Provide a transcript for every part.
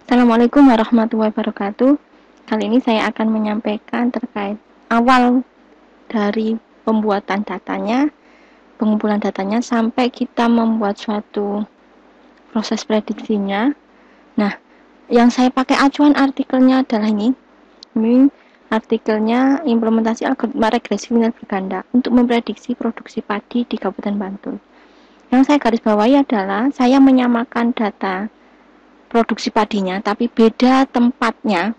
Assalamualaikum warahmatullahi wabarakatuh. Kali ini saya akan menyampaikan terkait awal dari pembuatan datanya, pengumpulan datanya sampai kita membuat suatu proses prediksinya. Nah, yang saya pakai acuan artikelnya adalah ini. Ini artikelnya implementasi algoritma regresi linear berganda untuk memprediksi produksi padi di Kabupaten Bantul. Yang saya garis bawahi adalah saya menyamakan data produksi padinya, tapi beda tempatnya.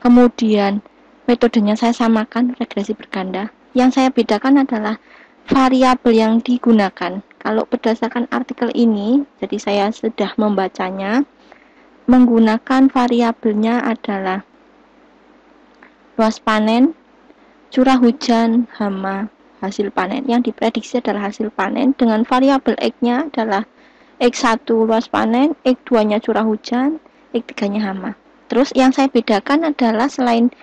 Kemudian metodenya saya samakan, regresi berganda. Yang saya bedakan adalah variabel yang digunakan. Kalau berdasarkan artikel ini, jadi saya sudah membacanya, menggunakan variabelnya adalah luas panen, curah hujan, hama, hasil panen. Yang diprediksi adalah hasil panen dengan variabel X-nya adalah X1 luas panen, X2-nya curah hujan, X3-nya hama. Terus yang saya bedakan adalah selain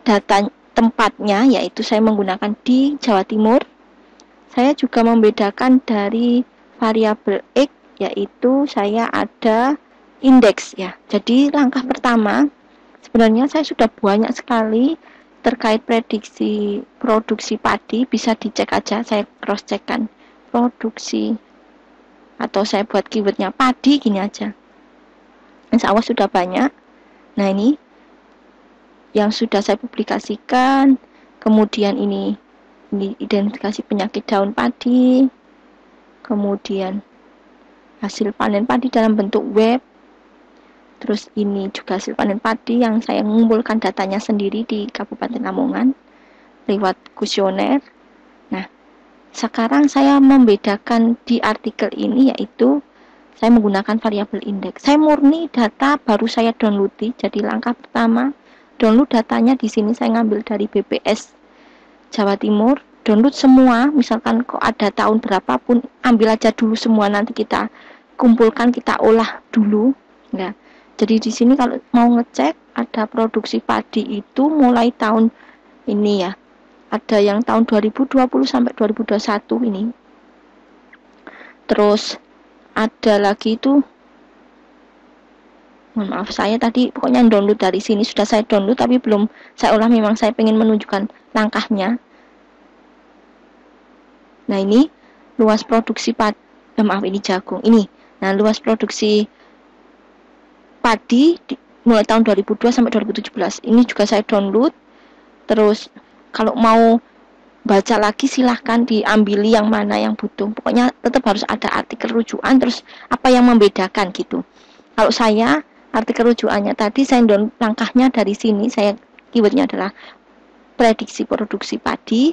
data tempatnya, yaitu saya menggunakan di Jawa Timur, saya juga membedakan dari variabel X, yaitu saya ada indeks ya. Jadi langkah pertama, sebenarnya saya sudah banyak sekali terkait prediksi produksi padi, bisa dicek aja, saya cross checkkan produksi, atau saya buat keywordnya padi gini aja. Insya Allah sudah banyak. Nah ini yang sudah saya publikasikan. Kemudian ini identifikasi penyakit daun padi. Kemudian hasil panen padi dalam bentuk web. Terus ini juga hasil panen padi yang saya mengumpulkan datanya sendiri di Kabupaten Lamongan lewat kuesioner. Nah, sekarang saya membedakan di artikel ini, yaitu saya menggunakan variabel indeks. Saya murni data baru saya download. Jadi langkah pertama, download datanya di sini saya ngambil dari BPS Jawa Timur. Download semua, misalkan kok ada tahun berapapun, ambil aja dulu semua, nanti kita kumpulkan, kita olah dulu. Ya. Jadi di sini kalau mau ngecek ada produksi padi itu mulai tahun ini ya. Ada yang tahun 2020 sampai 2021 ini. Terus ada lagi itu, mohon maaf, saya tadi pokoknya download dari sini, sudah saya download tapi belum saya olah, memang saya pengen menunjukkan langkahnya. Nah ini luas produksi padi, maaf ini jagung ini. Nah luas produksi padi mulai tahun 2002 sampai 2017 ini juga saya download. Terus kalau mau baca lagi silahkan diambili yang mana yang butuh, pokoknya tetap harus ada artikel rujukan, terus apa yang membedakan gitu. Kalau saya artikel rujukannya tadi saya download langkahnya dari sini, saya keywordnya adalah prediksi produksi padi,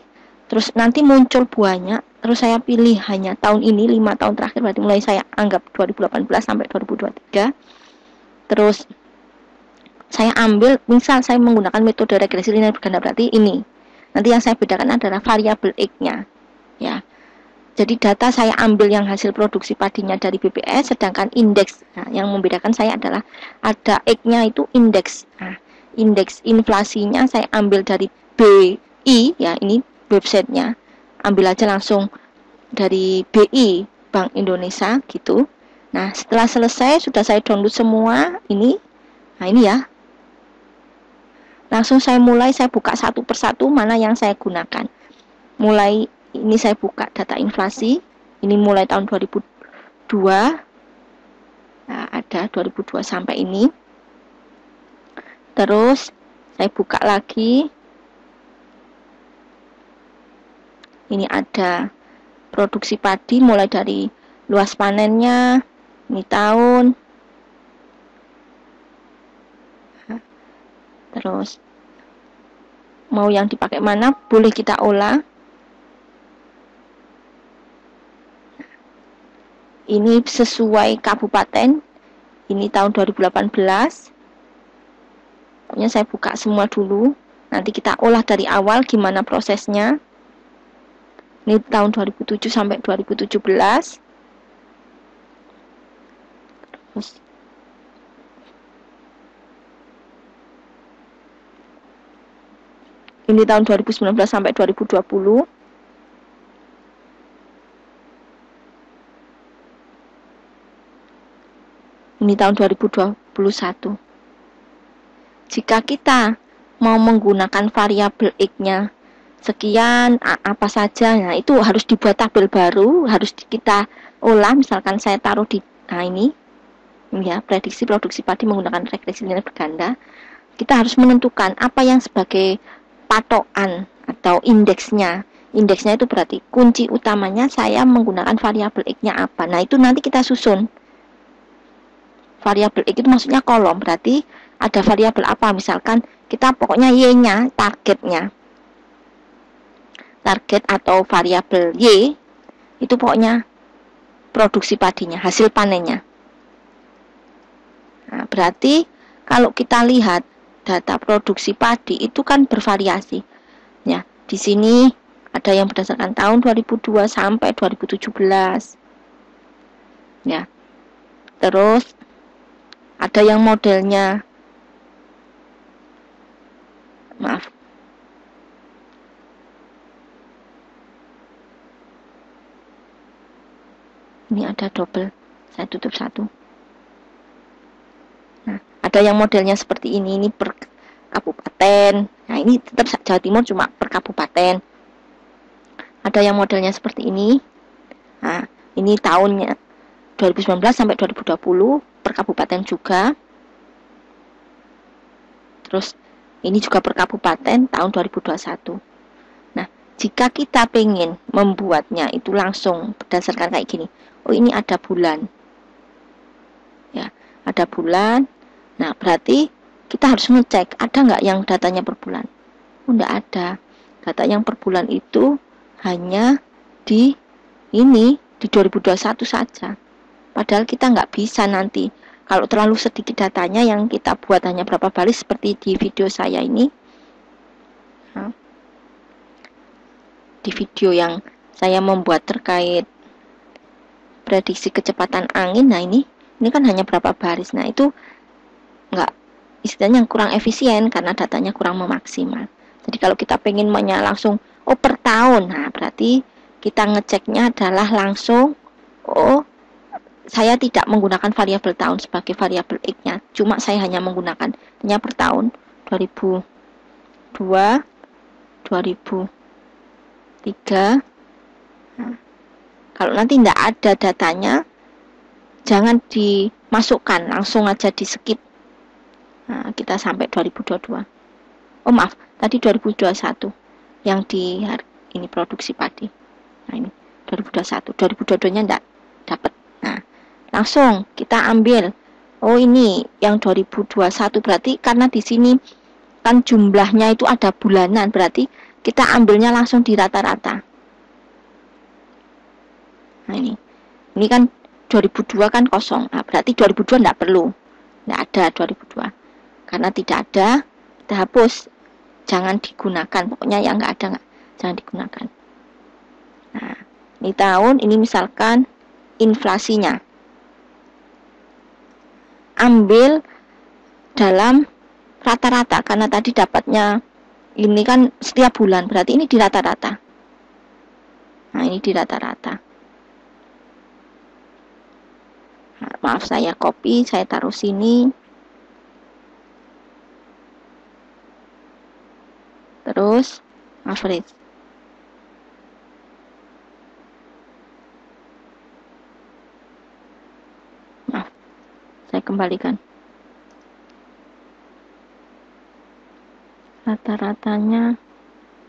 terus nanti muncul buahnya, terus saya pilih hanya tahun ini, 5 tahun terakhir, berarti mulai saya anggap 2018 sampai 2023. Terus saya ambil, misal saya menggunakan metode regresi linear berganda, berarti ini. Nanti yang saya bedakan adalah variabel X-nya. Ya. Jadi data saya ambil yang hasil produksi padinya dari BPS, sedangkan indeks, nah, yang membedakan saya adalah ada X-nya itu indeks. Nah, indeks inflasinya saya ambil dari BI, ya ini websitenya. Ambil aja langsung dari BI, Bank Indonesia gitu. Nah, setelah selesai sudah saya download semua ini. Nah, ini ya. Langsung saya buka satu persatu mana yang saya gunakan. Mulai ini saya buka data inflasi. Ini mulai tahun 2002. Nah, ada 2002 sampai ini. Terus saya buka lagi. Ini ada produksi padi mulai dari luas panennya. Ini tahun. Terus mau yang dipakai mana boleh kita olah. Ini sesuai kabupaten. Ini tahun 2018. Pokoknya saya buka semua dulu. Nanti kita olah dari awal gimana prosesnya. Ini tahun 2007 sampai 2017. Terus ini tahun 2019 sampai 2020. Ini tahun 2021. jika kita mau menggunakan variabel X-nya sekian apa saja, nah itu harus dibuat tabel baru, harus kita olah. Misalkan saya taruh di ini ya, prediksi produksi padi menggunakan regresi linear berganda. Kita harus menentukan apa yang sebagai patokan atau indeksnya. Indeksnya itu berarti kunci utamanya saya menggunakan variabel X-nya apa. Nah, itu nanti kita susun. Variabel X itu maksudnya kolom, berarti ada variabel apa. Misalkan kita pokoknya Y-nya, targetnya. Target atau variabel Y itu pokoknya produksi padinya, hasil panennya. Nah, berarti kalau kita lihat data produksi padi itu kan bervariasi. Ya, di sini ada yang berdasarkan tahun 2002 sampai 2017. Ya. Terus ada yang modelnya maaf. Ini ada double. Saya tutup satu. Nah, ada yang modelnya seperti ini per kabupaten. Nah, ini tetap Jawa Timur cuma per kabupaten. Ada yang modelnya seperti ini. Nah, ini tahunnya 2019 sampai 2020 per kabupaten juga. Terus ini juga per kabupaten tahun 2021. Nah, jika kita pengen membuatnya itu langsung berdasarkan kayak gini. Oh, ini ada bulan. Ya, ada bulan. Nah, berarti kita harus ngecek ada nggak yang datanya per bulan. Oh, nggak ada. Data yang per bulan itu hanya di 2021 saja. Padahal kita nggak bisa nanti, kalau terlalu sedikit datanya yang kita buat hanya berapa baris seperti di video saya ini. Nah, di video yang saya membuat terkait prediksi kecepatan angin, nah ini kan hanya berapa baris. Nah, itu nggak, istilahnya kurang efisien karena datanya kurang memaksimal. Jadi kalau kita pengen langsung per tahun, nah berarti kita ngeceknya adalah langsung saya tidak menggunakan variabel tahun sebagai variabel X-nya, cuma saya hanya menggunakan hanya per tahun 2002, 2003. Nah, kalau nanti tidak ada datanya, jangan dimasukkan, langsung aja di skip. Nah, kita sampai 2022. Oh maaf, tadi 2021 yang di ini produksi padi. Nah, ini 2021, 2022-nya enggak dapat. Nah, langsung kita ambil. Oh, ini yang 2021, berarti karena di sini kan jumlahnya itu ada bulanan, berarti kita ambilnya langsung di rata-rata. Nah, ini kan 2002 kan kosong. Nah, berarti 2002 enggak perlu. Enggak ada 2002. Karena tidak ada, kita hapus. Jangan digunakan, pokoknya yang enggak ada jangan digunakan. Nah, ini tahun, ini misalkan inflasinya. Ambil dalam rata-rata, karena tadi dapatnya ini kan setiap bulan, berarti ini di rata-rata. Nah, ini di rata-rata. Nah, maaf, saya copy, saya taruh sini. Terus average. Maaf, saya kembalikan. Rata-ratanya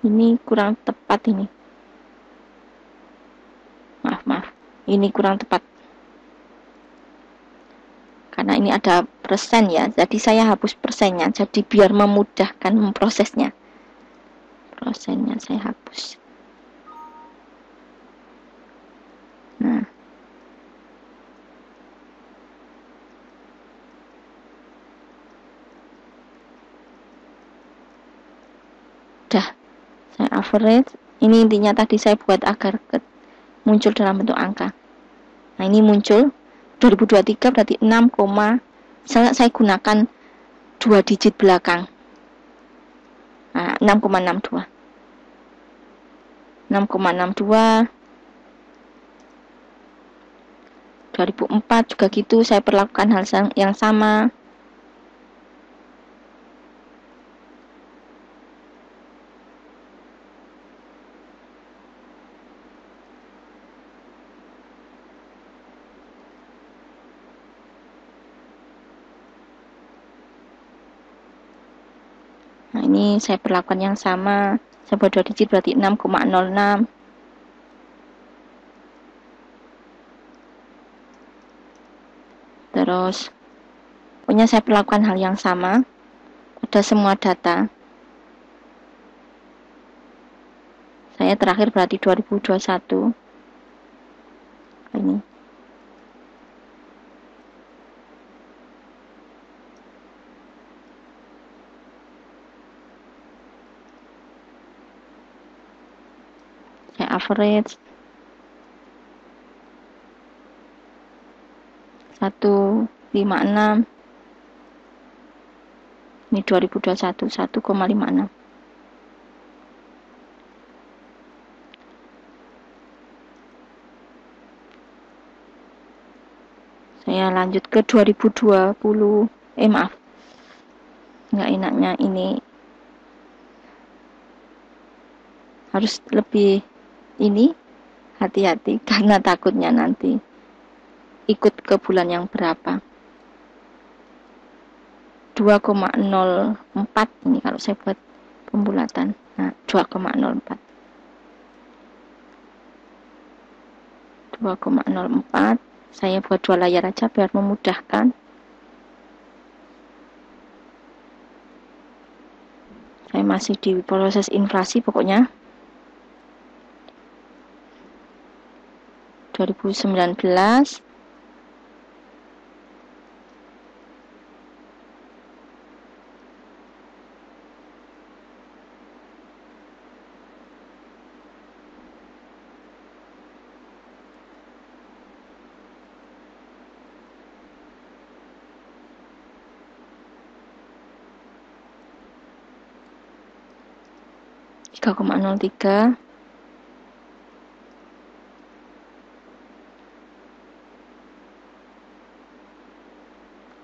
ini kurang tepat ini. Maaf. Ini kurang tepat. Karena ini ada persen ya. Jadi saya hapus persennya. Jadi biar memudahkan memprosesnya. Persennya saya hapus. Nah, udah saya average. Ini intinya tadi saya buat agar muncul dalam bentuk angka. Nah, ini muncul 2023 berarti 6, saya gunakan 2 digit belakang. Nah, 6,62. 2004 juga gitu, saya perlakukan hal yang sama. ini saya perlakukan yang sama. Saya buat 2 digit berarti 6,06. Terus pokoknya saya perlakukan hal yang sama pada semua data. Saya terakhir berarti 2021. Ini. Saya average 1,56. Ini 2021 1,56. Saya lanjut ke 2020. Maaf. Nggak enaknya ini harus lebih ini hati-hati karena takutnya nanti ikut ke bulan yang berapa. 2,04 ini kalau saya buat pembulatan. Nah, 2,04. 2,04. Saya buat 2 layar aja biar memudahkan. Saya masih di proses inflasi pokoknya. 2019 3,03.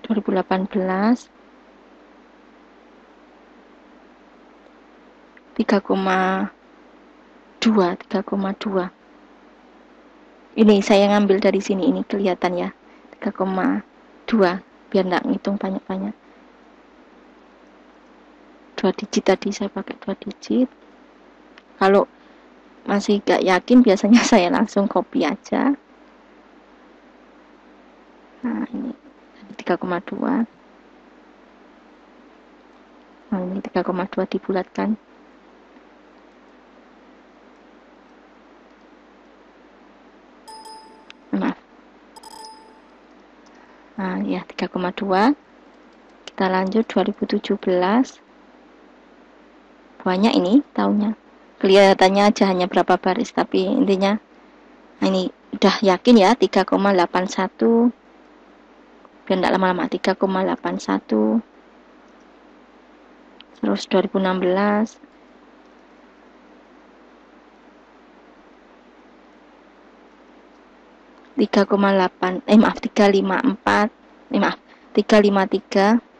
2018 3,2. Ini saya ngambil dari sini, ini kelihatan ya 3,2 biar nggak ngitung banyak-banyak. 2 digit tadi saya pakai 2 digit. Kalau masih gak yakin biasanya saya langsung copy aja. Nah ini 3,2. Nah ini 3,2 dibulatkan. Maaf. Nah ya 3,2. Kita lanjut 2017. Banyak ini tahunnya. Kelihatannya aja hanya berapa baris, tapi intinya nah ini udah yakin ya 3,81. Biar enggak lama-lama 3,81. Terus 2016 3,8 maaf 354 maaf 353.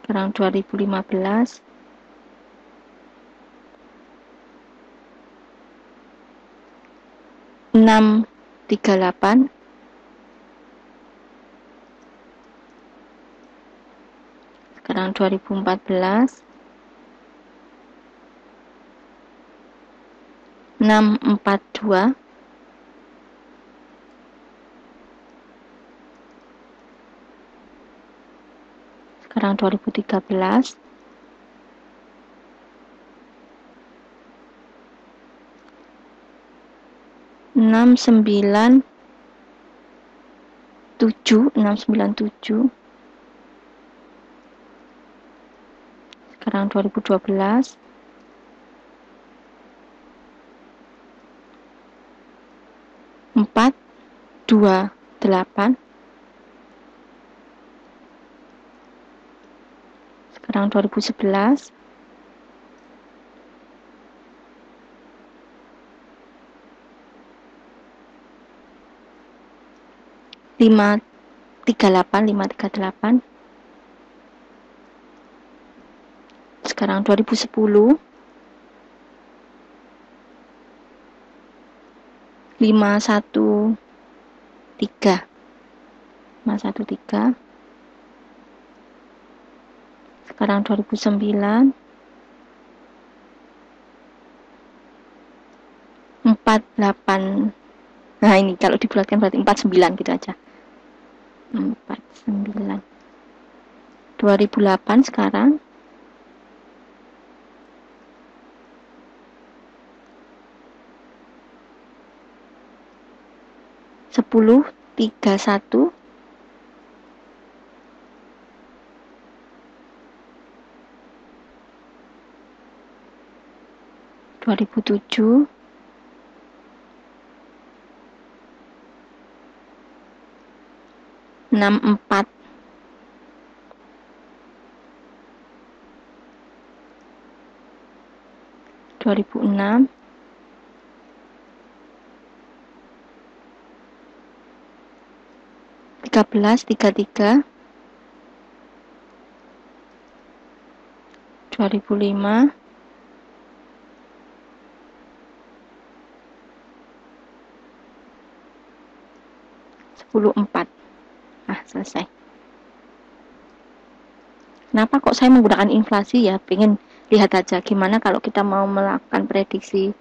Sekarang 2015 638. Sekarang 2014 642. Sekarang 2013 697. Sekarang 2012 428. Sekarang 2011 538. Sekarang 2010 513. 513. Sekarang 2009. 48. Nah, ini kalau dibulatkan berarti 49 gitu aja. 49. 2008 sekarang. 1031. 2007. 64. 2006. 1333. 2005. 10.4. Nah, selesai. Kenapa kok saya menggunakan inflasi ya? Pengen lihat aja gimana kalau kita mau melakukan prediksi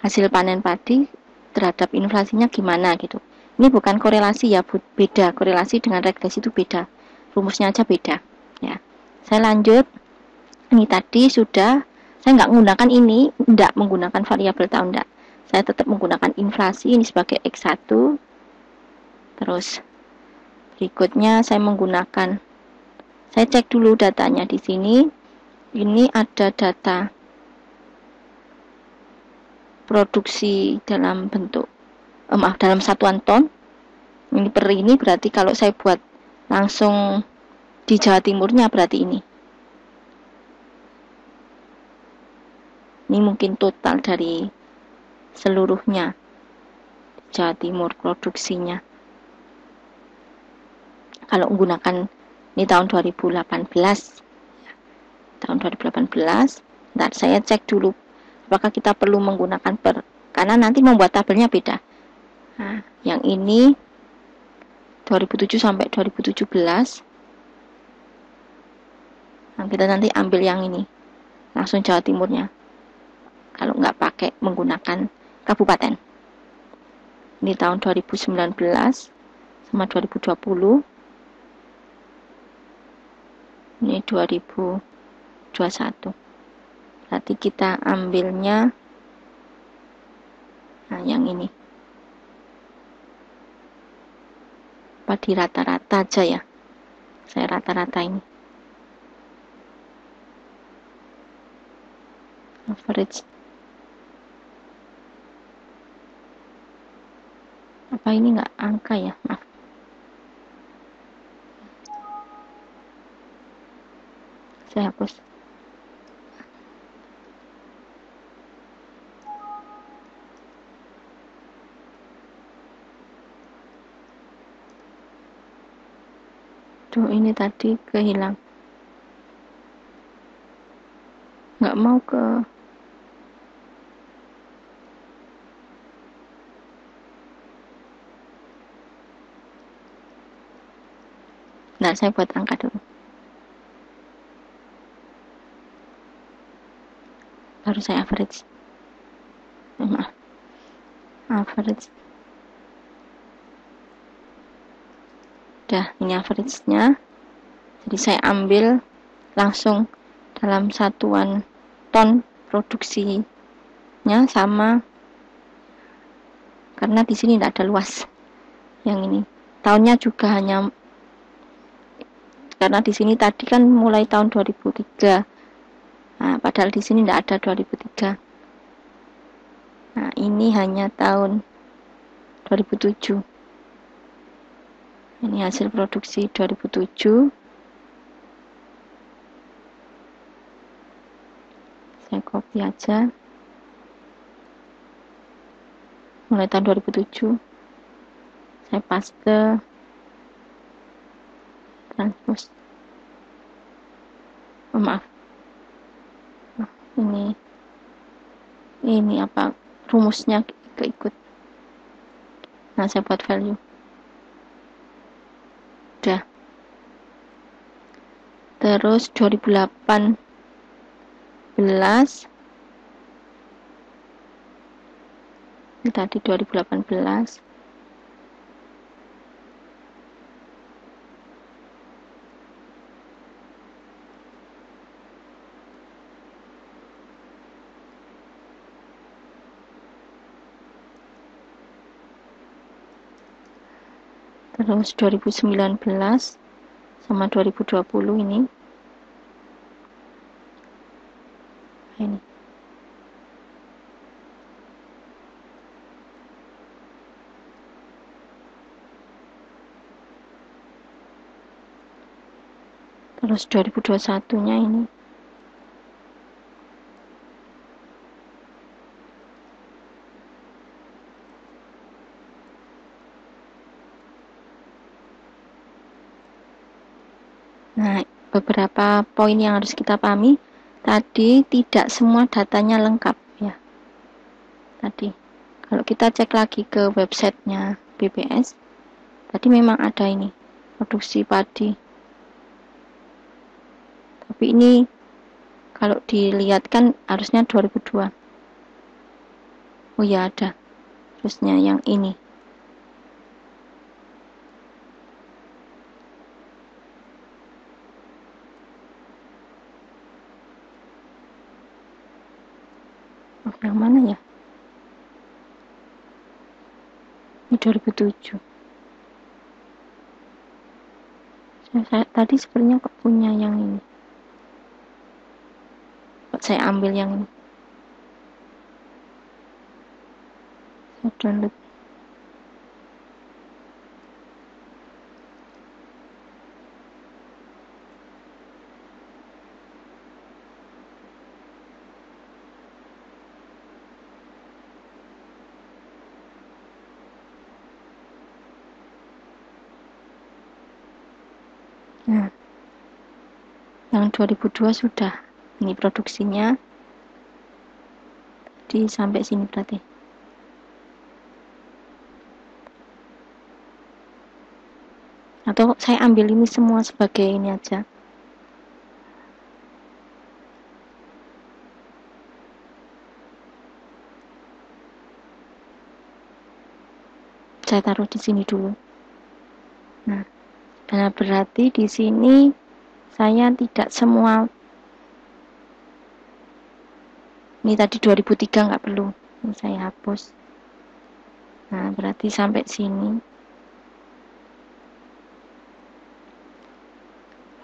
hasil panen padi terhadap inflasinya gimana gitu. Ini bukan korelasi ya, beda. Korelasi dengan regresi itu beda. Rumusnya aja beda. Ya, saya lanjut. Ini tadi sudah, saya nggak menggunakan ini, nggak menggunakan variabel tahun, nggak. Saya tetap menggunakan inflasi ini sebagai X1. Terus berikutnya saya menggunakan, saya cek dulu datanya di sini. Ini ada data produksi dalam bentuk dalam satuan ton. Ini per ini berarti kalau saya buat langsung di Jawa Timurnya berarti ini. Ini mungkin total dari seluruhnya Jawa Timur produksinya. Kalau menggunakan ini tahun 2018. Tahun 2018. Ntar saya cek dulu apakah kita perlu menggunakan per, karena nanti membuat tabelnya beda. Nah, yang ini 2007 sampai 2017. Nah, kita nanti ambil yang ini langsung Jawa Timurnya kalau nggak pakai menggunakan kabupaten. Ini tahun 2019 sama 2020. Ini 2021. Berarti kita ambilnya yang ini. Apa di rata-rata aja ya? Saya rata-rata ini. Average. Apa ini nggak angka ya? Maaf. Saya hapus. Tuh, ini tadi kehilang. Nggak mau ke. Nah, saya buat angka dulu. Baru saya average. Maaf. Average. Udah, ini average-nya. Jadi saya ambil langsung dalam satuan ton produksinya sama, karena di sini tidak ada luas. Yang ini tahunnya juga hanya, karena di sini tadi kan mulai tahun 2003. Nah, padahal di sini tidak ada 2003. Nah, ini hanya tahun 2007. Ini hasil produksi 2007. Saya copy aja. Mulai tahun 2007. Saya paste. Transpose. Maaf. Ini apa rumusnya keikut. Nah, saya buat value. Udah. Terus 2018 ini tadi 2018. Terus 2019 sama 2020 ini. Ini. Terus 2021-nya ini. Nah, beberapa poin yang harus kita pahami. Tadi tidak semua datanya lengkap ya. Tadi kalau kita cek lagi ke websitenya BPS, tadi memang ada ini produksi padi. Tapi ini kalau dilihat kan harusnya 2002. Oh ya ada. Terusnya yang ini. Oh, yang mana ya? Ini 2007. Saya tadi sebenarnya kok punya yang ini. Kok saya ambil yang ini. Saya download. Nah, yang 2002 sudah. Ini produksinya. Jadi sampai sini berarti. Atau saya ambil ini semua sebagai ini aja. Saya taruh di sini dulu. Nah, berarti di sini saya tidak semua. Ini tadi 2003 nggak perlu. Ini saya hapus. Nah, berarti sampai sini.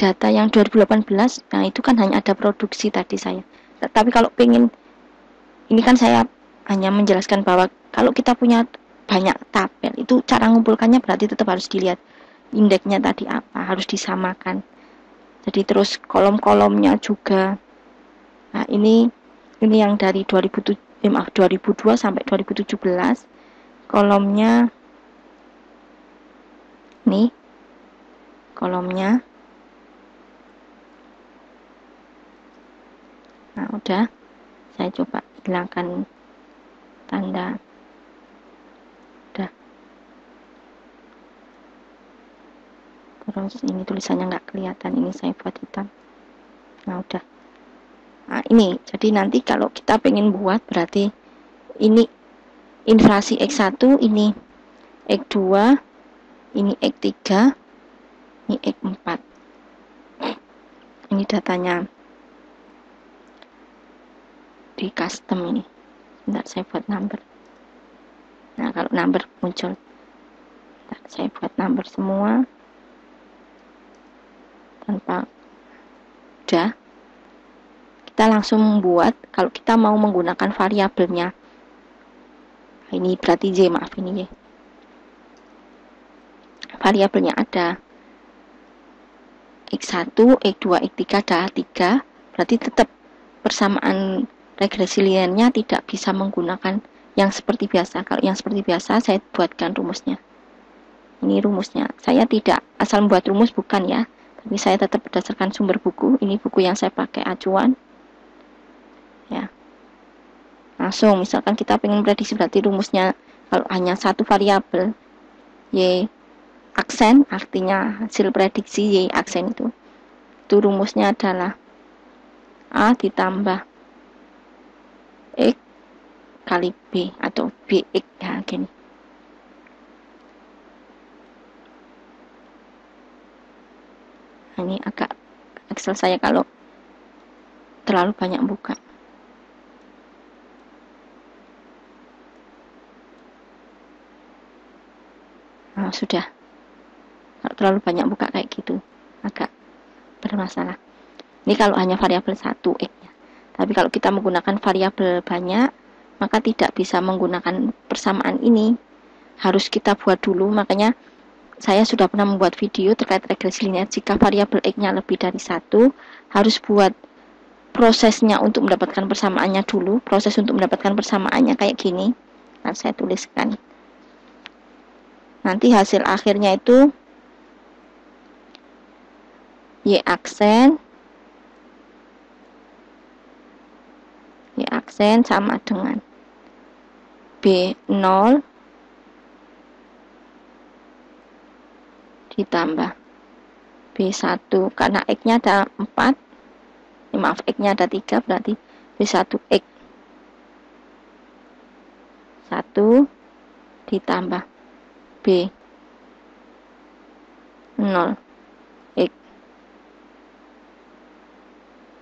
Data yang 2018, nah itu kan hanya ada produksi tadi saya. Tapi kalau pengen, ini kan saya hanya menjelaskan bahwa kalau kita punya banyak tabel, itu cara ngumpulkannya berarti tetap harus dilihat indeksnya tadi apa, harus disamakan. Jadi terus kolom-kolomnya juga. Nah, ini yang dari 2002 sampai 2017. Kolomnya nih. Kolomnya. Nah, udah. Saya coba hilangkan tanda. Udah. Terus ini tulisannya nggak kelihatan. Ini saya buat hitam. Nah, udah. Nah, ini. Jadi nanti kalau kita pengen buat berarti ini inflasi X1, ini X2, ini X3, ini X4. Ini datanya di custom ini. Bentar, saya buat number. Nah, kalau number muncul. Bentar, saya buat number semua. Tanpa. Udah. Kita langsung membuat. Kalau kita mau menggunakan variabelnya. Ini berarti Y, maaf ini Y. Variabelnya ada X1, X2, X3, ada 3. Berarti tetap persamaan regresi linearnya tidak bisa menggunakan yang seperti biasa. Kalau yang seperti biasa saya buatkan rumusnya. Ini rumusnya. Saya tidak asal membuat rumus, bukan ya. Tapi saya tetap berdasarkan sumber buku. Ini buku yang saya pakai acuan. Ya. Langsung misalkan kita pengen prediksi berarti rumusnya kalau hanya satu variabel Y aksen artinya hasil prediksi Y aksen itu rumusnya adalah A ditambah X kali B atau BX ya gini. Nah, ini agak Excel saya kalau terlalu banyak buka. Nah, sudah. Kalau terlalu banyak buka kayak gitu agak bermasalah. Ini kalau hanya variabel 1 X-nya. Tapi kalau kita menggunakan variabel banyak, maka tidak bisa menggunakan persamaan ini. Harus kita buat dulu, makanya saya sudah pernah membuat video terkait regresi linear. Jika variabel X-nya lebih dari 1, harus buat prosesnya untuk mendapatkan persamaannya dulu. Proses untuk mendapatkan persamaannya kayak gini. Nah, saya tuliskan. Nanti hasil akhirnya itu Y aksen sama dengan B0 ditambah B1 karena X-nya ada 4, maaf X-nya ada 3, berarti B1X 1 ditambah B0 X,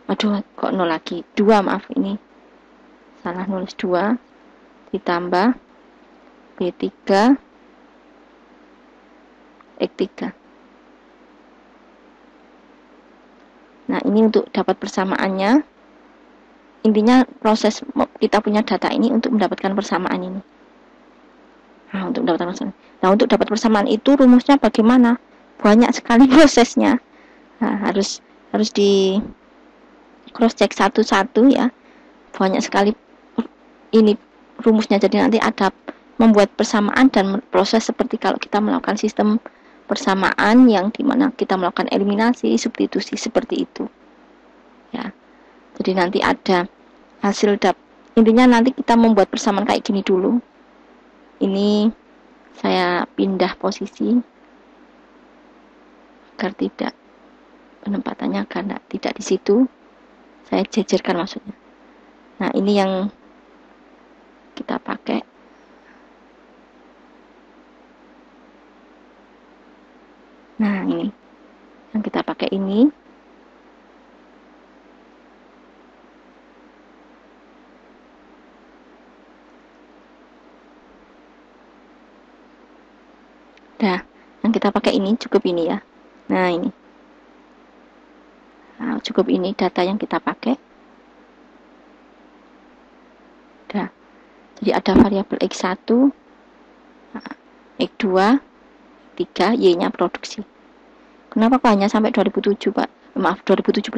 aduh kok 0 lagi, 2 maaf ini salah nulis 2 ditambah B3 X3. Nah, ini untuk dapat persamaannya. Intinya proses kita punya data ini untuk mendapatkan persamaan ini. Nah, untuk dapat persamaan itu rumusnya bagaimana? Banyak sekali prosesnya. Nah, harus di cross check satu-satu ya. Banyak sekali ini rumusnya. Jadi nanti ada membuat persamaan dan proses seperti kalau kita melakukan sistem persamaan yang dimana kita melakukan eliminasi, substitusi seperti itu ya. Jadi nanti ada hasil intinya nanti kita membuat persamaan kayak gini dulu. Ini saya pindah posisi agar tidak penempatannya karena tidak di situ, saya jejerkan maksudnya. Nah, ini yang kita pakai. Nah, ini yang kita pakai ini. Nah, yang kita pakai ini cukup ini ya. Nah, ini. Nah, cukup ini data yang kita pakai. Nah, jadi ada variabel X1, X2, X3, Y-nya produksi. Kenapa kok hanya sampai 2007, Pak? Maaf, 2017.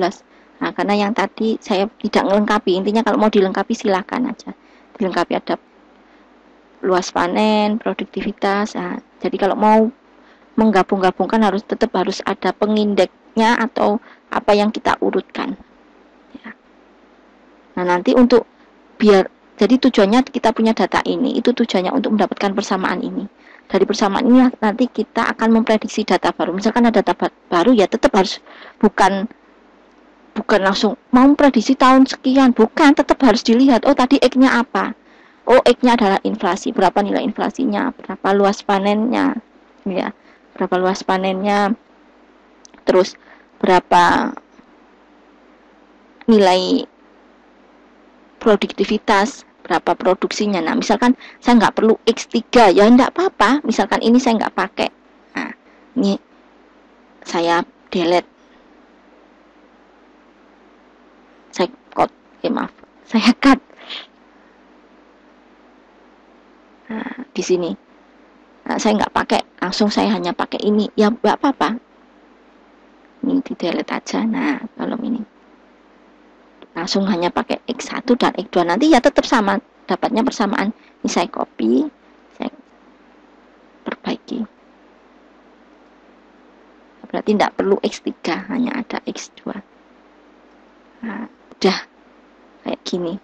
Nah, karena yang tadi saya tidak melengkapi. Intinya kalau mau dilengkapi silakan aja. Dilengkapi ada luas panen, produktivitas. Nah, jadi kalau mau menggabung-gabungkan tetap harus ada pengindeknya atau apa yang kita urutkan. Ya. Nah, nanti untuk jadi tujuannya kita punya data ini, itu tujuannya untuk mendapatkan persamaan ini. Dari persamaan ini nanti kita akan memprediksi data baru. Misalkan ada data baru ya tetap harus bukan langsung mau memprediksi tahun sekian, bukan, tetap harus dilihat oh tadi X-nya apa. Oh, X-nya adalah inflasi, berapa nilai inflasinya, berapa luas panennya. Ya, berapa luas panennya. Terus berapa nilai produktivitas, berapa produksinya. Nah, misalkan saya nggak perlu X3, ya nggak apa-apa. Misalkan ini saya nggak pakai. Nah, ini saya delete. Saya maaf. Saya cut. Nah, di sini. Nah, saya nggak pakai. Langsung saya hanya pakai ini. Ya, nggak apa-apa. Ini di delete aja. Nah, kalau ini. Langsung hanya pakai X1 dan X2 nanti ya tetap sama, dapatnya persamaan. Ini saya copy, saya perbaiki. Berarti tidak perlu X3, hanya ada X2. Nah, udah kayak gini.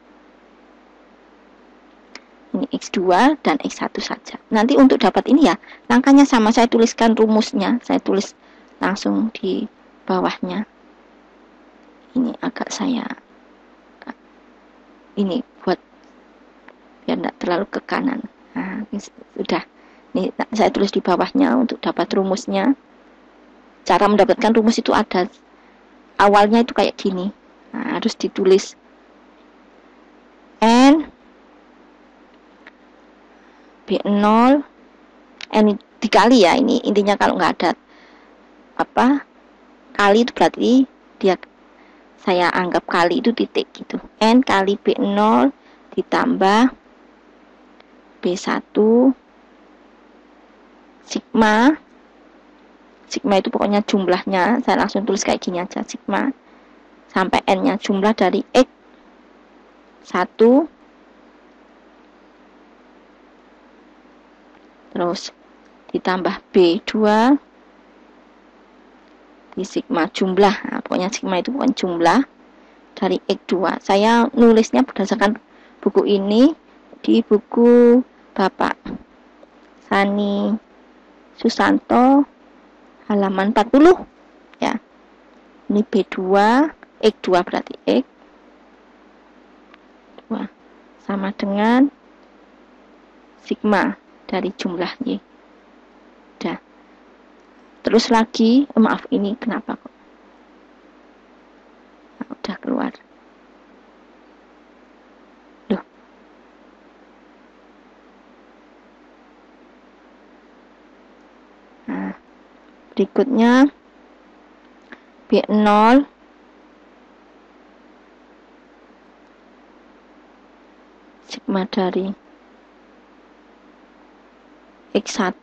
Ini X2 dan X1 saja. Nanti untuk dapat ini ya, langkahnya sama, saya tuliskan rumusnya, saya tulis langsung di bawahnya. Ini agak saya ini buat biar tidak terlalu ke kanan. Nah, sudah. Ini saya tulis di bawahnya untuk dapat rumusnya. Cara mendapatkan rumus itu ada awalnya itu kayak gini. Nah, harus ditulis N B0 N dikali ya, ini intinya kalau nggak ada apa kali itu berarti dia, saya anggap kali itu titik gitu. N kali B0 ditambah B1 sigma. Sigma itu pokoknya jumlahnya, saya langsung tulis kayak gini aja, sigma sampai N nya jumlah dari X1 terus ditambah B2 di sigma jumlah. Nah, pokoknya sigma itu pokoknya jumlah dari X2. Saya nulisnya berdasarkan buku ini, di buku Bapak Sani Susanto halaman 40 ya. Ini B2 X2 berarti X2 sama dengan sigma dari jumlah Y. Udah. Terus lagi, maaf ini kenapa kok? Nah, udah keluar. Loh. Nah, berikutnya B0 sigma dari X1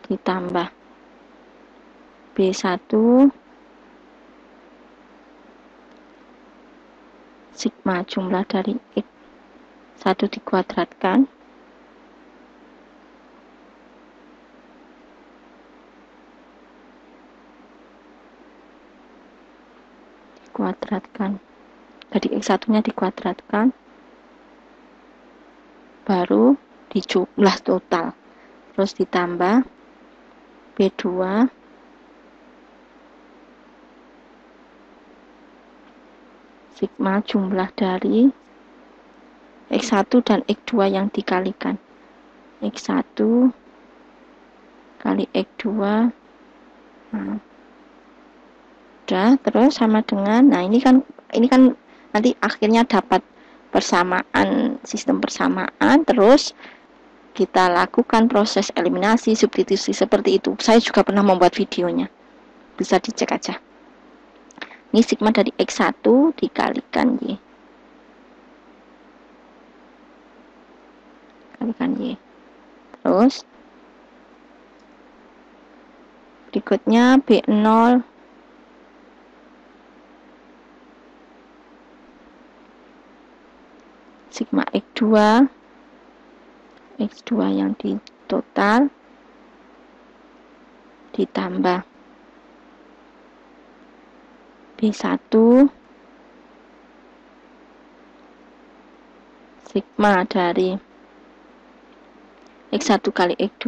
ditambah B1 sigma jumlah dari X1 dikuadratkan jadi X1 nya dikuadratkan baru dijumlah total, terus ditambah B2 sigma jumlah dari X1 dan X2 yang dikalikan, X1 kali X2. Nah, udah, terus sama dengan, nah ini kan nanti akhirnya dapat persamaan, sistem persamaan. Terus kita lakukan proses eliminasi, substitusi seperti itu. Saya juga pernah membuat videonya, bisa dicek aja. Ini sigma dari X1 dikalikan Y, kalikan Y. Terus berikutnya B0 sigma X2 yang di total ditambah B1 sigma dari X1 kali X2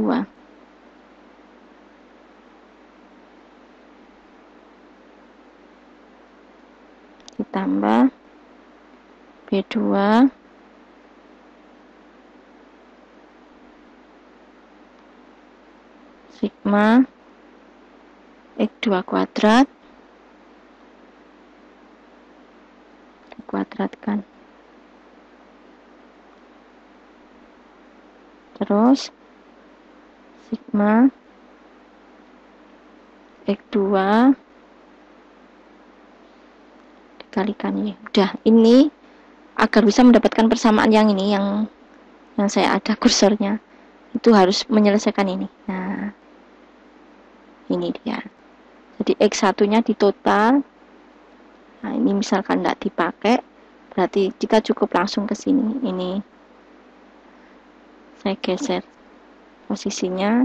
ditambah B2 sigma X2 kuadrat dikuadratkan, terus sigma X2 dikalikan Y. Udah, ini agar bisa mendapatkan persamaan yang ini, yang saya ada kursornya, itu harus menyelesaikan ini. Nah, ini dia. Jadi X1 nya di total. Nah, ini misalkan tidak dipakai, berarti kita cukup langsung ke sini. Ini saya geser posisinya.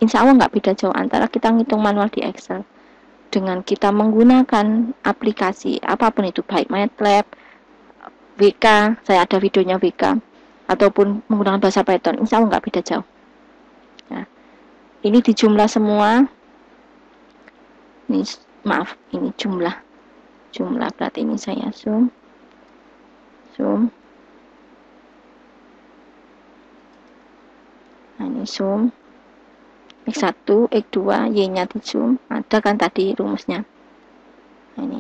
Insya Allah nggak beda jauh antara kita ngitung manual di Excel dengan kita menggunakan aplikasi apapun itu, baik MATLAB, WK, saya ada videonya WK, ataupun menggunakan bahasa Python, insya Allah nggak beda jauh. Nah, ini dijumlah semua. Ini maaf, ini jumlah berarti ini saya zoom. Nah, ini zoom. X1, X2, Y-nya di zoom, ada kan tadi rumusnya. Nah, ini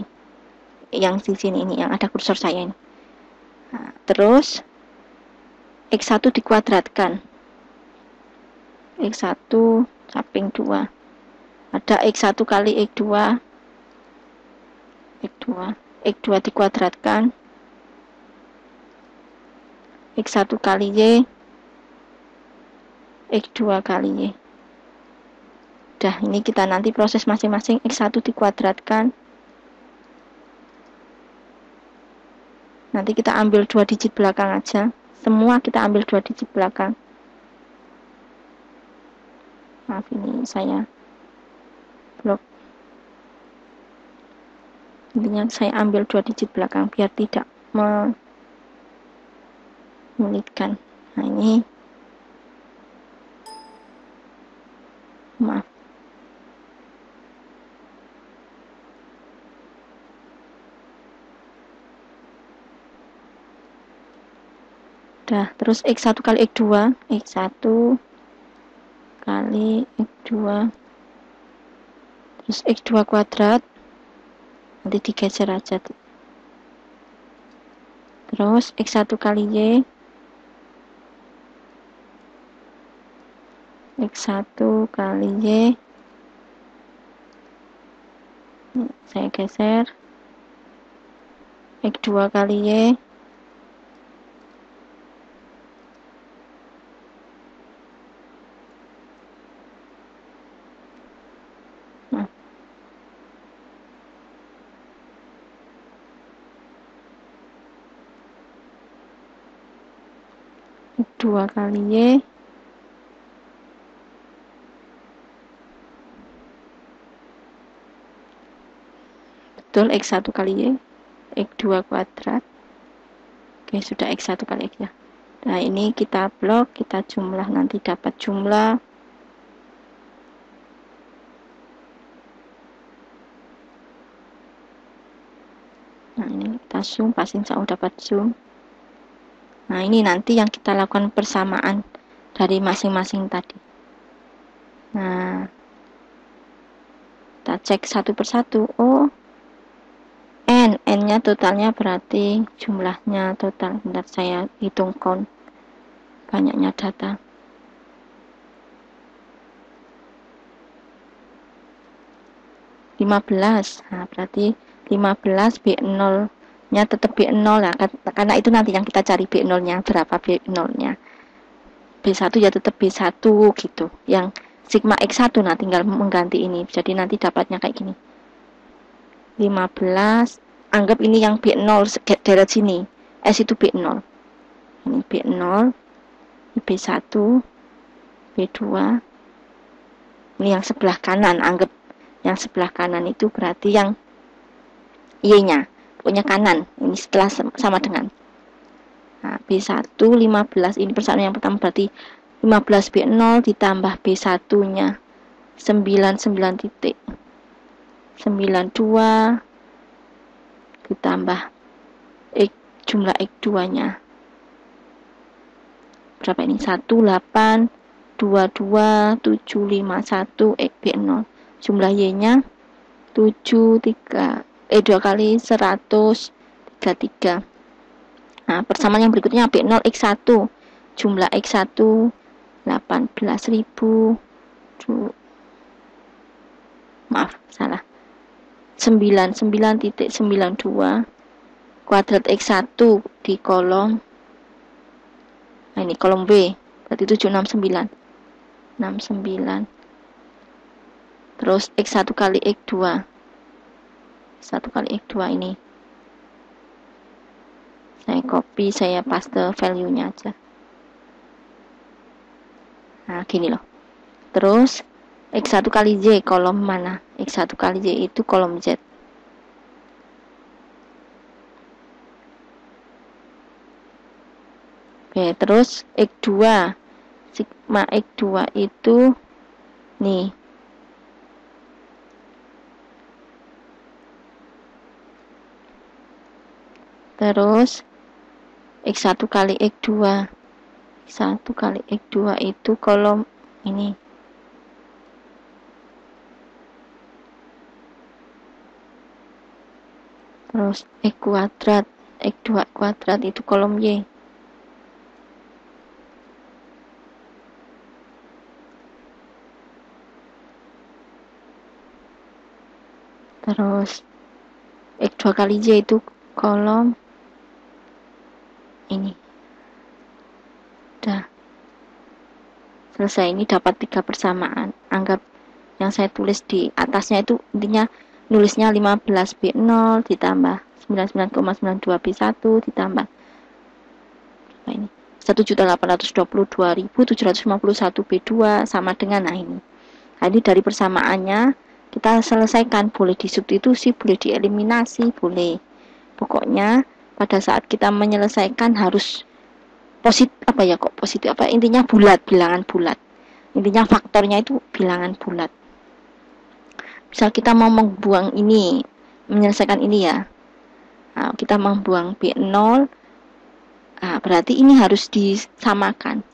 yang di sini, ini yang ada kursor saya ini. Nah, terus X1 dikuadratkan. X1 samping 2. Ada X1 kali X2. X2 dikuadratkan. X1 kali Y. X2 kali Y. Udah, ini kita nanti proses masing-masing. X1 dikuadratkan. Nanti kita ambil 2 digit belakang aja. Semua kita ambil 2 digit belakang. Maaf, ini saya blok. Intinya saya ambil 2 digit belakang biar tidak menyulitkan. Nah, ini maaf. Udah, terus X1 kali X2, X1 kali X2, terus X2 kuadrat, nanti digeser aja. Terus X1 kali Y, X1 kali Y, ini saya geser, X2 kali Y, X2 kali Y, betul, X1 kali Y, X2 kuadrat. Oke, sudah X1 kali X ya. Nah, ini kita blok, kita jumlah, nanti dapat jumlah. Nah, ini kita zoom, pasti insya Allah dapat zoom. Nah, ini nanti yang kita lakukan persamaan dari masing-masing tadi. Nah, kita cek satu persatu. Oh, N-nya totalnya berarti jumlahnya total. Bentar, saya hitung count banyaknya data. Nah, berarti 15 B0 nya tetap B0 lah, karena itu nanti yang kita cari B0 nya berapa, B0 nya B1 ya tetap B1 gitu. Yang sigma X1 nah tinggal mengganti ini, jadi nanti dapatnya kayak gini, 15, anggap ini yang B0 deret sini, S itu B0, ini B0, ini B1, B2, ini yang sebelah kanan, anggap yang sebelah kanan itu berarti yang Y-nya, pokoknya kanan, ini setelah sama dengan. Nah, B1 15, ini persamaan yang pertama berarti 15 B0 ditambah B1-nya 99 titik 92 ditambah X, jumlah X2-nya berapa ini? 1822751 X B0, jumlah Y-nya 2 kali 133. Nah, persamaan yang berikutnya B0 X1, jumlah X1 18.000, maaf salah, 99.92 kuadrat X1 di kolom, nah ini kolom B, berarti 769, 69, terus X1 kali X2, 1 kali X2 ini saya copy, saya paste value-nya aja. Nah, gini loh. Terus X1 kali Y kolom mana? X1 kali Y itu kolom Z. Oke, terus X2. Sigma X2 itu nih. Terus X1 kali X2. X1 kali X2 itu kolom ini. Terus X kuadrat. X2 kuadrat itu kolom Y. Terus X2 kali Y itu kolom ini. Udah. Selesai, ini dapat 3 persamaan. Anggap yang saya tulis di atasnya itu intinya nulisnya 15B0 ditambah 99,92B1 ditambah ini 1.822.751B2 sama dengan ini. Nah, ini dari persamaannya kita selesaikan, boleh disubstitusi, boleh dieliminasi, boleh. Pokoknya pada saat kita menyelesaikan harus positif intinya bulat, bilangan bulat. Intinya faktornya itu bilangan bulat. Misal kita mau membuang ini, menyelesaikan ini ya. Nah, kita membuang B0, nah, berarti ini harus disamakan.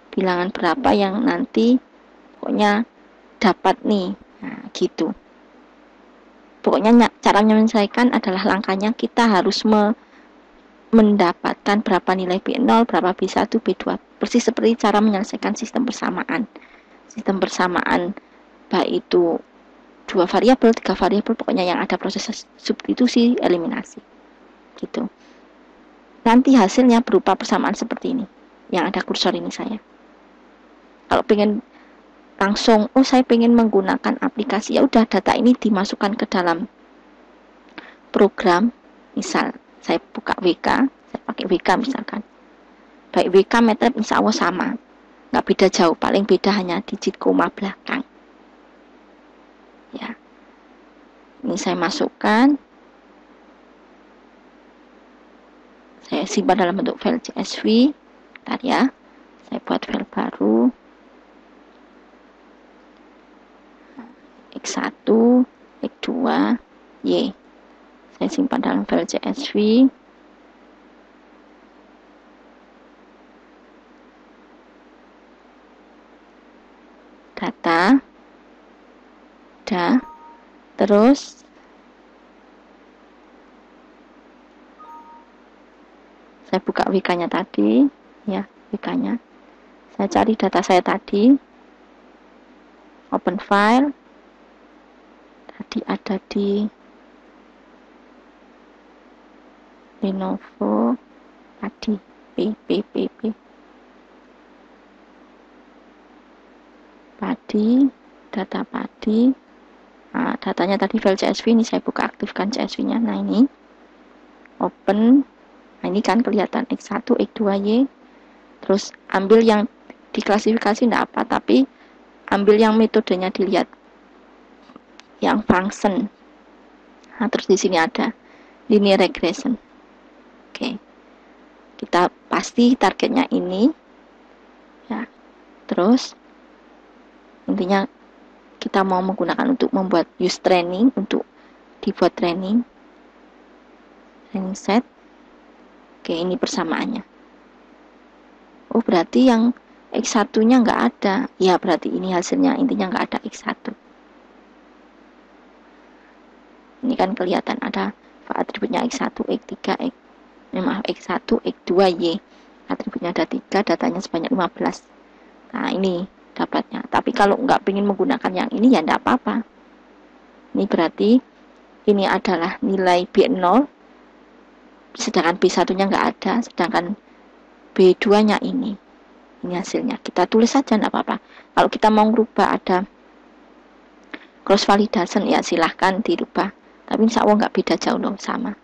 Bilangan berapa yang nanti pokoknya dapat nih. Nah, gitu. Pokoknya cara menyelesaikan adalah langkahnya kita harus mendapatkan berapa nilai B0, berapa B1, B2. Persis seperti cara menyelesaikan sistem persamaan. Sistem persamaan baik itu 2 variabel, 3 variabel, pokoknya yang ada proses substitusi, eliminasi. Gitu. Nanti hasilnya berupa persamaan seperti ini. Yang ada kursor ini saya. Kalau pengen langsung, saya pengen menggunakan aplikasi, ya udah data ini dimasukkan ke dalam program. Misal saya buka WK, saya pakai WK misalkan. Baik WK MATLAB insya Allah sama, nggak beda jauh, paling beda hanya digit koma belakang. Ya, ini saya masukkan, saya simpan dalam bentuk file CSV. Bentar ya, saya buat file baru. X1, X2, Y. Saya simpan dalam file CSV. Data. Udah. Terus saya buka WK-nya tadi, ya, WK-nya. Saya cari data saya tadi. Open file. Tadi ada di Lenovo tadi padi data padi. Nah, datanya tadi file CSV, ini saya buka, aktifkan CSV-nya. Nah, ini open. Nah, ini kan kelihatan X1, X2, Y. Terus ambil yang diklasifikasi enggak apa, tapi ambil yang metodenya dilihat, yang function. Nah, terus di sini ada linear regression. Oke. Kita pasti targetnya ini. Ya. Terus intinya kita mau menggunakan untuk membuat use training, untuk dibuat training set. Oke, ini persamaannya. Oh, berarti yang X1-nya nggak ada. Ya, berarti ini hasilnya, intinya nggak ada X1. Ini kan kelihatan ada atributnya X1, X3, X1, X2, Y. Atributnya ada 3, datanya sebanyak 15. Nah, ini dapatnya. Tapi kalau nggak ingin menggunakan yang ini, ya nggak apa-apa. Ini berarti ini adalah nilai B0, sedangkan B1-nya nggak ada, sedangkan B2-nya ini. Ini hasilnya. Kita tulis saja, nggak apa-apa. Kalau kita mau merubah ada cross validation, ya silahkan dirubah. Tapi insya Allah nggak beda jauh loh, sama.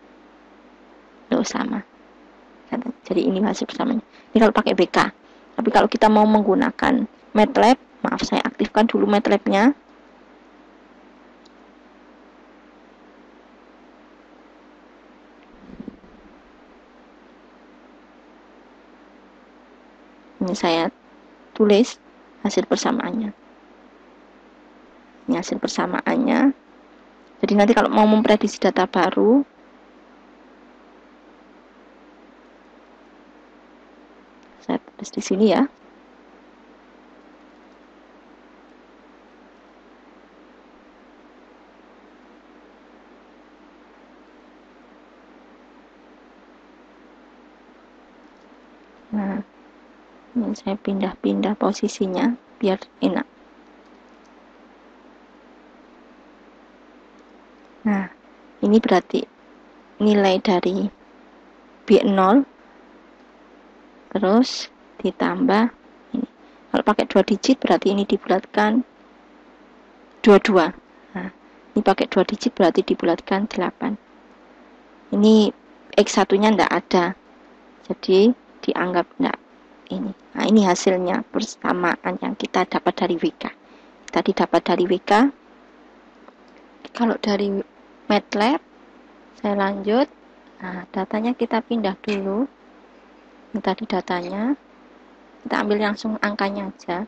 Jadi ini hasil persamanya. Ini kalau pakai BK. Tapi kalau kita mau menggunakan MATLAB, Maaf, saya aktifkan dulu MATLAB-nya. Ini saya tulis hasil persamaannya. Ini hasil persamaannya. Jadi nanti kalau mau memprediksi data baru, saya tulis di sini ya. Nah, ini saya pindah-pindah posisinya biar enak. Nah, ini berarti nilai dari B0 terus ditambah ini. Kalau pakai 2 digit berarti ini dibulatkan 22. Nah, ini pakai 2 digit berarti dibulatkan 8. Ini X1 nya enggak ada, jadi dianggap enggak ini. Nah, ini hasilnya persamaan yang kita dapat dari WK. Tadi dapat dari WK. Kalau dari MATLAB saya lanjut. Nah, datanya kita pindah dulu. Ini tadi datanya, kita ambil langsung angkanya aja.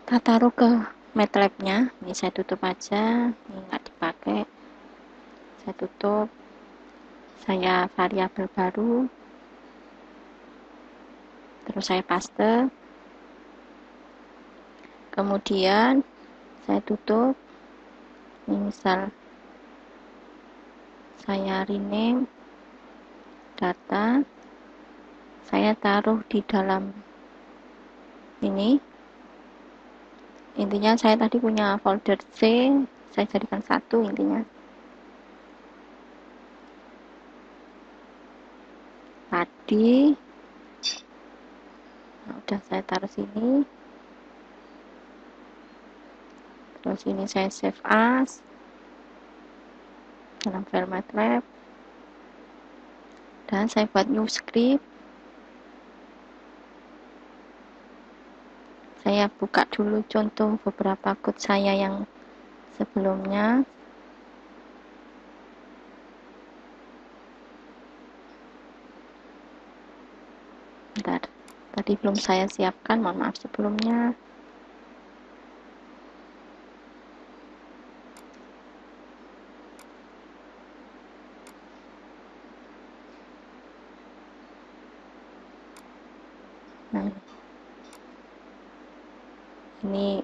Kita taruh ke MATLAB-nya. Ini saya tutup aja, ini nggak dipakai. Saya tutup. Saya variabel baru. Terus saya paste. Kemudian saya tutup. Ini misal saya rename data. Saya taruh di dalam ini. Intinya saya tadi punya folder C, saya jadikan satu intinya. Tadi nah, udah saya taruh sini. Terus ini saya save as dalam file MATLAB. Dan saya buat new script. Saya buka dulu contoh beberapa code saya yang sebelumnya. Bentar, tadi belum saya siapkan, mohon maaf sebelumnya. Nah, ini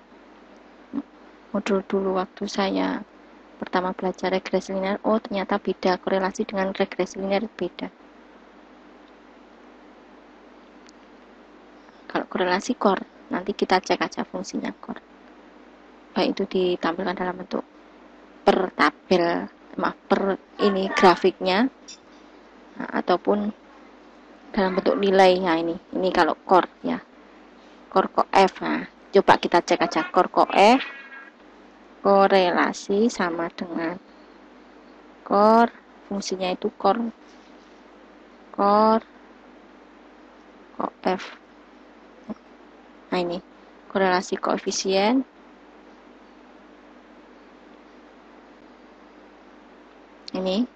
modul dulu waktu saya pertama belajar regresi linear. Oh, ternyata beda, korelasi dengan regresi linear beda. Kalau korelasi core, nanti kita cek aja fungsinya core. Baik itu ditampilkan dalam bentuk per tabel, per ini grafiknya, nah, ataupun dalam bentuk nilai. Nah, ini kalau core ya, core F. Nah, coba kita cek aja core F korelasi sama dengan core, fungsinya itu core F. Nah, ini korelasi koefisien. Ini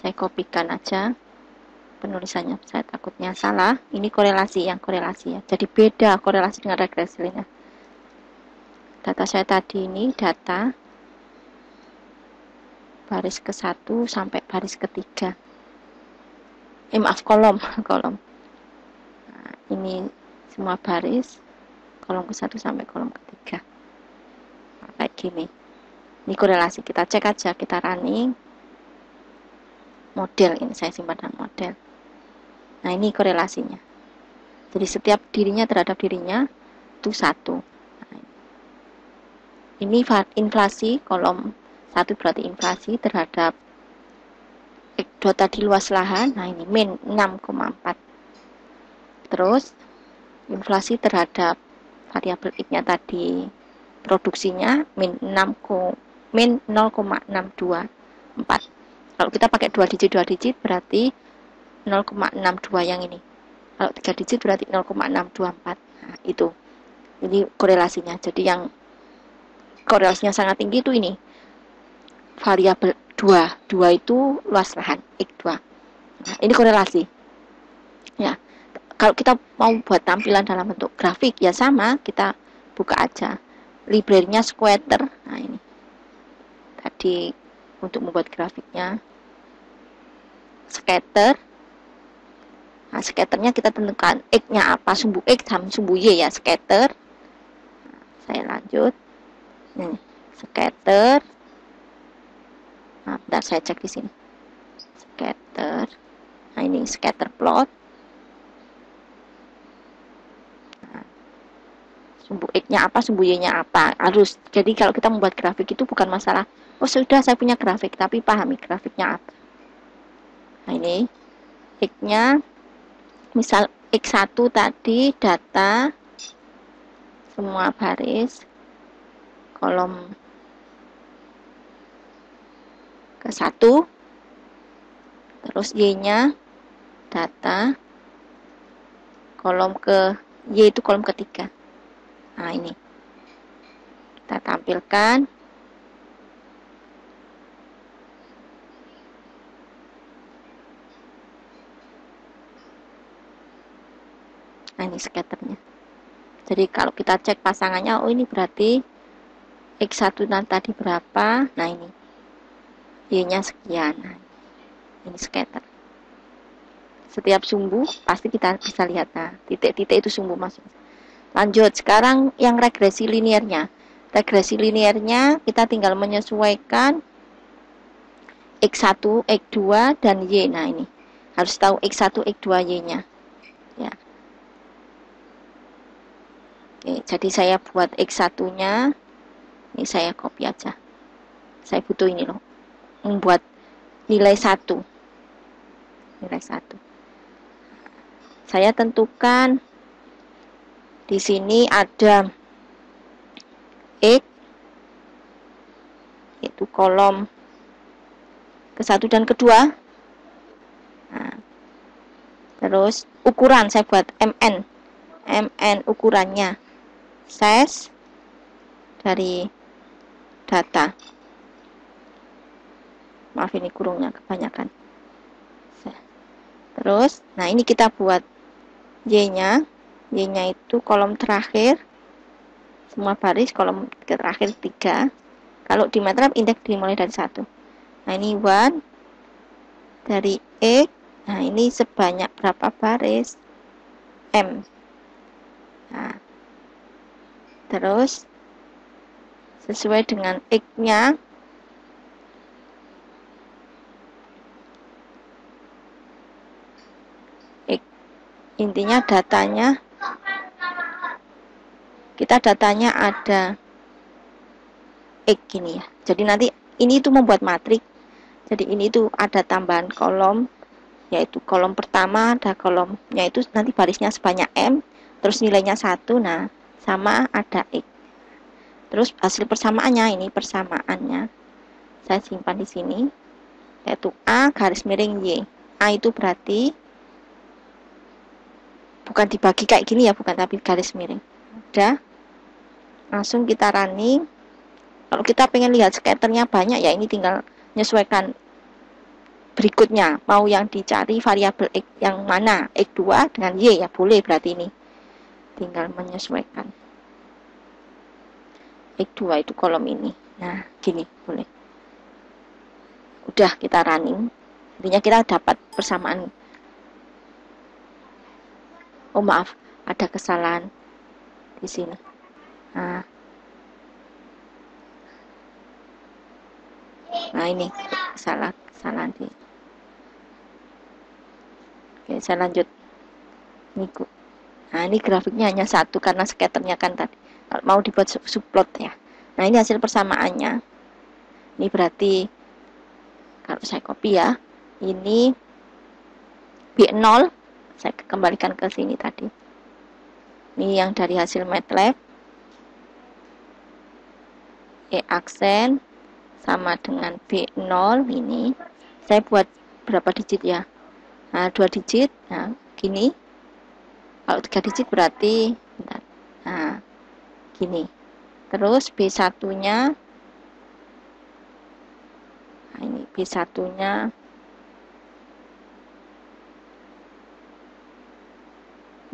saya kopikan aja penulisannya, saya takutnya salah. Ini korelasi ya, jadi beda korelasi dengan regresi linear. Data saya tadi ini data baris ke-1 sampai baris ke-3. Maaf, kolom. Nah, ini semua baris, kolom ke-1 sampai kolom ke-3. Nah, kayak gini. Ini korelasi, kita cek aja, kita running model. Ini saya simpan dalam model. Nah, ini korelasinya. Jadi setiap dirinya terhadap dirinya itu 1. Nah, ini inflasi, kolom 1 berarti inflasi terhadap data di luas lahan. Nah, ini min 6,4. Terus inflasi terhadap variabel X-nya tadi produksinya min 0,624. Kalau kita pakai 2 digit berarti 0,62 yang ini. Kalau 3 digit berarti 0,624. Nah, itu. Ini korelasinya. Jadi yang korelasinya sangat tinggi itu ini. Variabel 2. 2 itu luas lahan, X2. Nah, ini korelasi. Ya. Kalau kita mau buat tampilan dalam bentuk grafik, ya sama, kita buka aja. Library-nya Squatter. Nah, ini. Tadi untuk membuat grafiknya scatter. Nah, scatternya kita tentukan X-nya apa, sumbu X sama sumbu Y ya, scatter. Saya lanjut. Nih, scatter. Nah, bentar saya cek di sini. Scatter. Nah, ini scatter plot. Nah, sumbu X-nya apa, sumbu Y-nya apa. Harus. Jadi kalau kita membuat grafik itu bukan masalah, oh sudah saya punya grafik, tapi pahami grafiknya apa. Nah, ini X-nya, misal X1 tadi data semua baris kolom ke 1, terus Y-nya data kolom ke Y itu kolom ketiga. Nah, ini kita tampilkan. Nah, ini scatternya. Jadi kalau kita cek pasangannya, oh ini berarti X1 tadi berapa. Nah, ini Y-nya sekian. Nah, ini scatter. Setiap sumbu pasti kita bisa lihat. Nah, titik-titik itu sumbu masuk. Lanjut, sekarang yang regresi linearnya. Regresi linearnya kita tinggal menyesuaikan X1, X2, dan Y. Nah, ini harus tahu X1, X2, Y-nya. Ya. Oke, jadi saya buat X1-nya. Ini saya copy aja. Saya butuh ini loh. Membuat nilai 1. Nilai 1. Saya tentukan di sini ada X, yaitu kolom ke-1 dan ke-2. Nah, terus ukuran saya buat MN. MN ukurannya size dari data. Maaf ini kurungnya kebanyakan. Terus, nah ini kita buat Y-nya. Y-nya itu kolom terakhir. Semua baris kolom terakhir 3. Kalau di MATLAB indeks dimulai dari 1. Nah ini 1 dari X. Nah ini sebanyak berapa baris? M. Nah, terus sesuai dengan X-nya. Intinya datanya, kita datanya ada X gini ya. Jadi nanti ini itu membuat matriks. Jadi ini itu ada tambahan kolom, yaitu kolom pertama ada kolomnya itu nanti barisnya sebanyak M, terus nilainya 1. Nah, sama ada X. Terus hasil persamaannya, ini persamaannya saya simpan di sini, yaitu A garis miring Y. A itu berarti bukan dibagi kayak gini ya, bukan, tapi garis miring. Udah, langsung kita running. Kalau kita pengen lihat scatternya banyak ya, ini tinggal menyesuaikan berikutnya. Mau yang dicari variabel X yang mana, X2 dengan Y ya, boleh berarti ini. Tinggal menyesuaikan. X2 itu kolom ini. Nah, gini boleh. Udah kita running. Intinya kita dapat persamaan. Oh maaf, ada kesalahan di sini. Nah ini kesalahan di. Oke, saya lanjut. Nah ini grafiknya hanya 1 karena scatternya kan tadi. Kalau mau dibuat subplot ya. Nah ini hasil persamaannya. Ini berarti kalau saya copy ya, ini B0. Saya kembalikan ke sini tadi. Ini yang dari hasil MATLAB. E aksen sama dengan B0 ini. Saya buat berapa digit ya? Nah, 2 digit. Nah, gini. Kalau 3 digit berarti bentar. Nah, gini. Terus B1-nya, nah ini B1-nya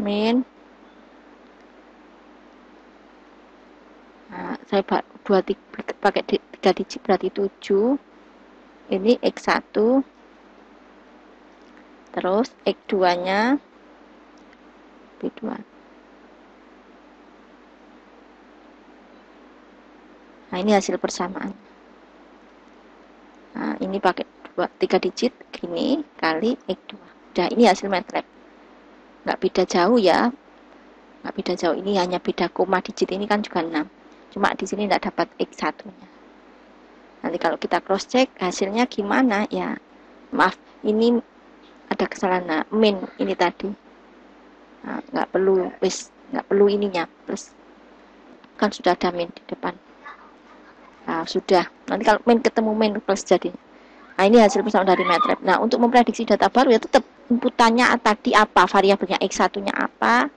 min. Nah, saya pakai 3 digit berarti 7. Ini X1. Terus X2-nya B2. Nah, ini hasil persamaan. Nah, ini pakai 3 digit gini kali X2. Udah, ini hasil MATLAB. Nggak beda jauh ya. Nggak beda jauh, ini hanya beda koma digit, ini kan juga 6. Cuma di sini nggak dapat X1-nya. Nanti kalau kita cross check hasilnya gimana ya. Maaf, ini ada kesalahan. Nah, min ini tadi. Nah, nggak perlu ininya plus. Kan sudah ada min di depan. Nah, sudah. Nanti kalau min ketemu min plus jadi. Nah, ini hasil persamaan dari MATLAB. Nah, untuk memprediksi data baru ya tetap inputannya tadi apa, variabelnya X1-nya apa,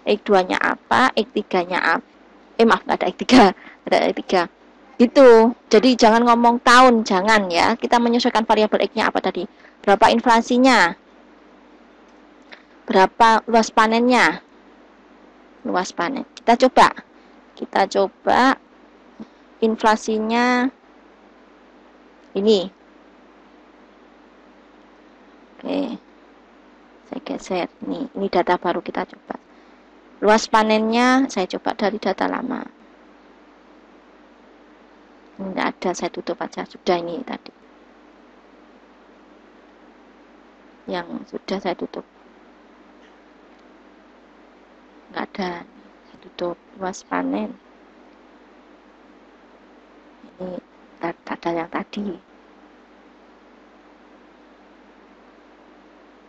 X2-nya apa, X3-nya apa. Maaf, nggak ada X3. Ada X3. Gitu. Jadi jangan ngomong tahun, jangan ya. Kita menyesuaikan variabel X-nya apa tadi. Berapa inflasinya? Berapa luas panennya? Luas panen. Kita coba inflasinya ini. Oke. Saya geser. Ini data baru kita coba. Luas panennya saya coba dari data lama. Ini tidak ada, saya tutup aja. Sudah ini tadi. Yang sudah saya tutup. Nggak ada. Saya tutup luas panen. Ini data yang tadi.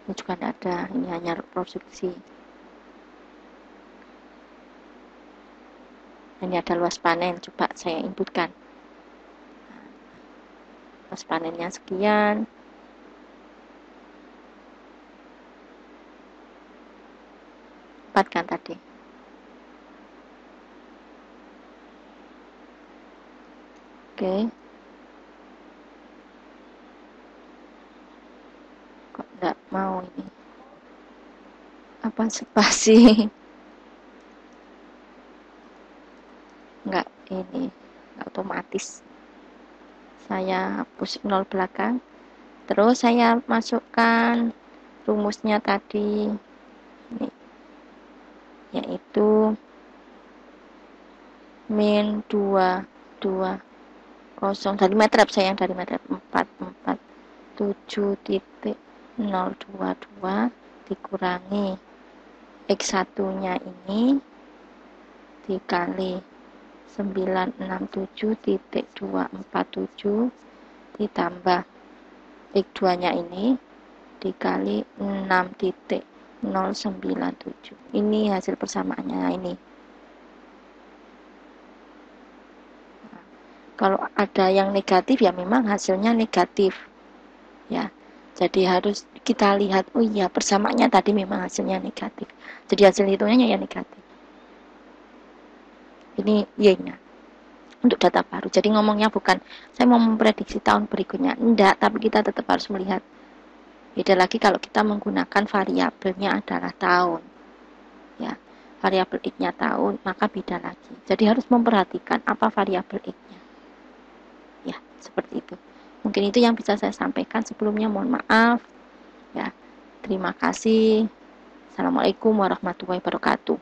Ini juga tidak ada, ini hanya produksi. Ini ada luas panen, coba saya inputkan. Luas panennya sekian. Empat kan tadi. Oke. Kok enggak mau ini? Apa spasi? Enggak ini, enggak otomatis. Saya hapus 0 belakang. Terus saya masukkan rumusnya tadi. Ini. Yaitu min 2 0 dari MATLAB, saya yang dari MATLAB 447.022 dikurangi X1-nya ini dikali 967.247 ditambah X2-nya ini dikali 6.097. Ini hasil persamaannya. Nah, ini. Kalau ada yang negatif ya memang hasilnya negatif. Ya. Jadi harus kita lihat, oh iya persamaannya tadi memang hasilnya negatif. Jadi hasil hitungannya ya negatif. Ini Y-nya. Untuk data baru. Jadi ngomongnya bukan saya mau memprediksi tahun berikutnya. Enggak, tapi kita tetap harus melihat. Beda lagi kalau kita menggunakan variabelnya adalah tahun. Ya. Variabel X-nya tahun, maka beda lagi. Jadi harus memperhatikan apa variabel X-nya. Ya, seperti itu. Mungkin itu yang bisa saya sampaikan. Sebelumnya mohon maaf. Ya, terima kasih. Assalamualaikum warahmatullahi wabarakatuh.